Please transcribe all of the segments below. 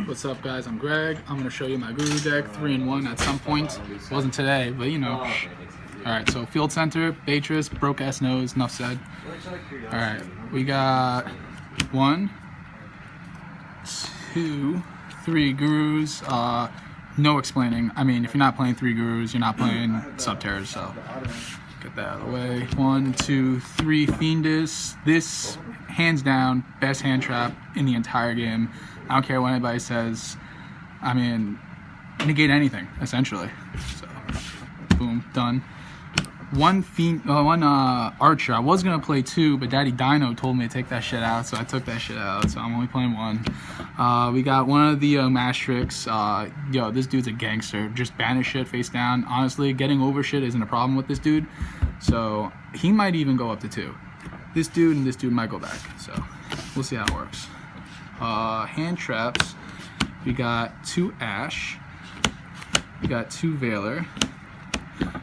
What's up, guys? I'm Greg. I'm gonna show you my Guru deck 3-in-1 at some point. It wasn't today, but you know. Alright, so Field Center, Beatrice, broke ass nose, enough said. Alright, we got 1, 2, 3 Gurus. No explaining. I mean, if you're not playing 3 Gurus, you're not playing Subterror, so get that out of the way. 1, 2, 3 Fiendus. This, hands down, best hand trap in the entire game. I don't care what anybody says. I mean, negate anything, essentially. So, boom, done. One Archer. I was gonna play 2, but Daddy Dino told me to take that shit out, so I took that shit out. So I'm only playing 1. We got one of the Mastrix. Yo, this dude's a gangster. Just banish shit face down. Honestly, getting over shit isn't a problem with this dude. So he might even go up to 2. This dude and this dude might go back. So we'll see how it works. Hand traps. We got 2 Ash. We got 2 Veiler.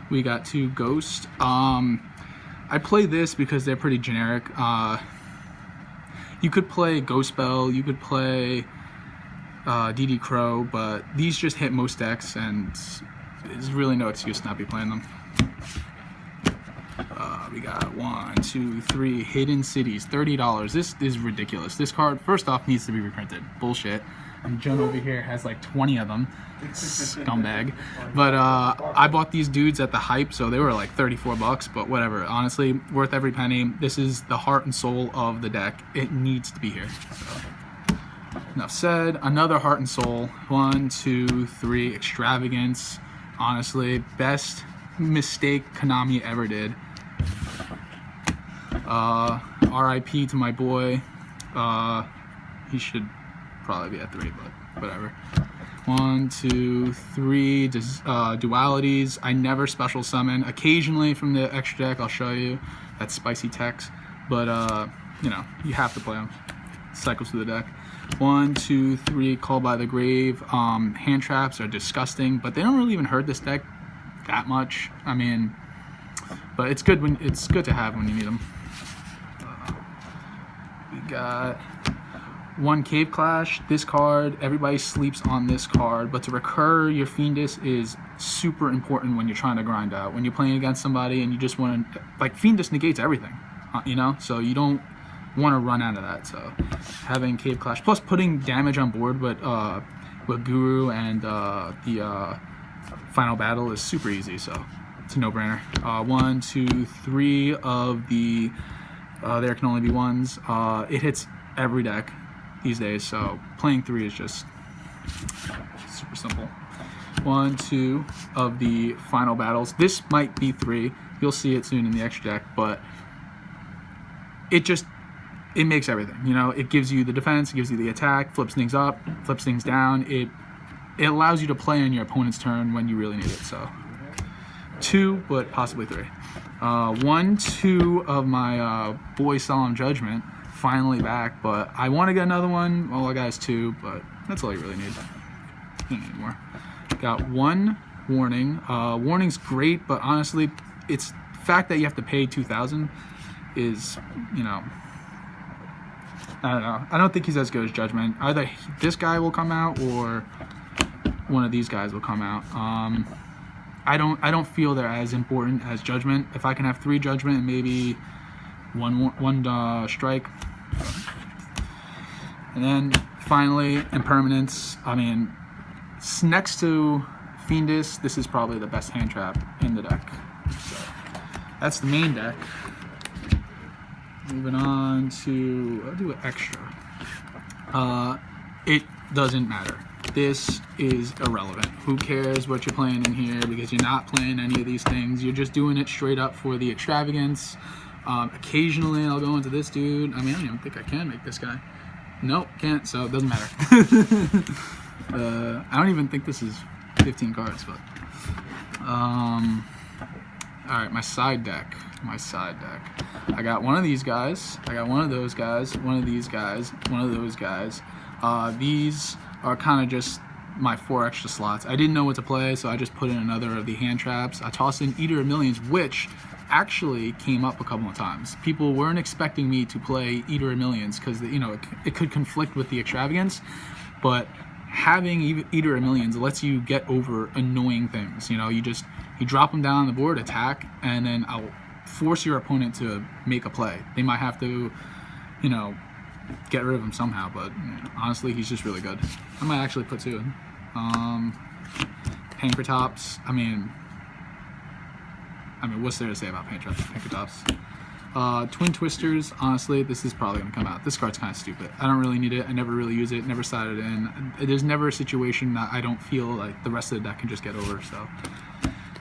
We got 2 Ghost. I play this because they're pretty generic. You could play Ghost Spell, you could play DD Crow, but these just hit most decks, and there's really no excuse to not be playing them. We got 1, 2, 3 Hidden Cities, $30. This is ridiculous. This card, first off, needs to be reprinted. Bullshit. And Jen over here has like 20 of them. Scumbag. But I bought these dudes at the hype, so they were like 34 bucks, but whatever. Honestly, worth every penny. This is the heart and soul of the deck. It needs to be here. So, enough said. Another heart and soul. 1, 2, 3 Extravagance. Honestly, best mistake Konami ever did. RIP to my boy. He should probably be at 3, but whatever. 1, 2, 3 dualities. I never special summon. Occasionally from the extra deck, I'll show you. That's spicy text, but you know, you have to play them. Cycles through the deck. 1, 2, 3 Call by the Grave. Hand traps are disgusting, but they don't really even hurt this deck that much. I mean, but it's good to have when you need them. We got 1 Cave Clash. This card, everybody sleeps on this card, but to recur your Fiendus is super important when you're trying to grind out. When you're playing against somebody and you just want to, like, Fiendus negates everything, you know, so you don't want to run out of that. So having Cave Clash, plus putting damage on board with Guru and the Final Battle is super easy, so it's a no-brainer. 1, 2, 3 of the there can only be ones. It hits every deck these days, so playing 3 is just super simple. 1, 2 of the Final Battles. This might be 3. You'll see it soon in the extra deck, but it makes everything. You know, it gives you the defense, it gives you the attack, flips things up, flips things down. It allows you to play on your opponent's turn when you really need it. So 2, but possibly 3. 1, 2 of my boy Solemn Judgment. Finally back, but I want to get another one. All I got is 2, but that's all you really need. You don't need more. Got 1 Warning. Warning's great, but honestly, it's the fact that you have to pay 2,000 is, you know, I don't know. I don't think he's as good as Judgment. Either this guy will come out or one of these guys will come out. I don't feel they're as important as Judgment. If I can have 3 Judgment and maybe one strike. And then finally, Impermanence. I mean, next to Fiendus, this is probably the best hand trap in the deck. So that's the main deck. Moving on to, I'll do an extra. It doesn't matter. This is irrelevant. Who cares what you're playing in here, because you're not playing any of these things. You're just doing it straight up for the extravagance. Occasionally I'll go into this dude. I mean, I don't even think I can make this guy. Nope, can't, so it doesn't matter. I don't even think this is 15 cards, but alright, my side deck. I got one of these guys, I got one of those guys, one of these guys, one of those guys. These are kind of just my 4 extra slots. I didn't know what to play, so I just put in another of the hand traps. I tossed in Eater of Millions, which actually came up a couple of times. People weren't expecting me to play Eater of Millions because, you know, it could conflict with the extravagance, but having Eater of Millions lets you get over annoying things. You know, you drop them down on the board, attack, and then I'll force your opponent to make a play. They might have to, you know, get rid of him somehow, but honestly, he's just really good. I might actually put 2 in. Pankratops. I mean, what's there to say about Pankratops? Twin Twisters, honestly, this is probably going to come out. This card's kind of stupid. I don't really need it. I never really use it. Never slide it in. There's never a situation that I don't feel like the rest of the deck can just get over, so.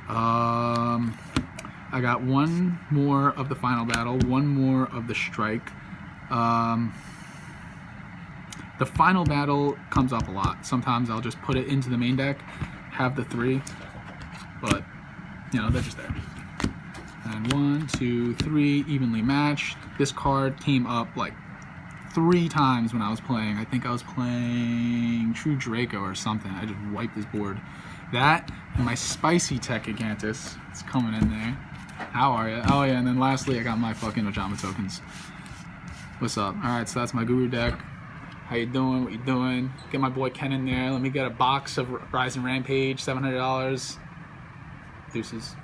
I got 1 more of the Final Battle, 1 more of the Strike. The Final Battle comes up a lot. Sometimes I'll just put it into the main deck, have the 3, but, you know, they're just there. And 1, 2, 3, evenly matched. This card came up like 3 times when I was playing. I think I was playing True Draco or something. I just wiped his board. That and my Spicy Tech Gigantus. It's coming in there. How are you? Oh yeah, and then lastly I got my fucking Ojama tokens. What's up? Alright, so that's my Guru deck. How you doing? What you doing? Get my boy Ken in there. Let me get a box of Rise and Rampage, $700. Deuces.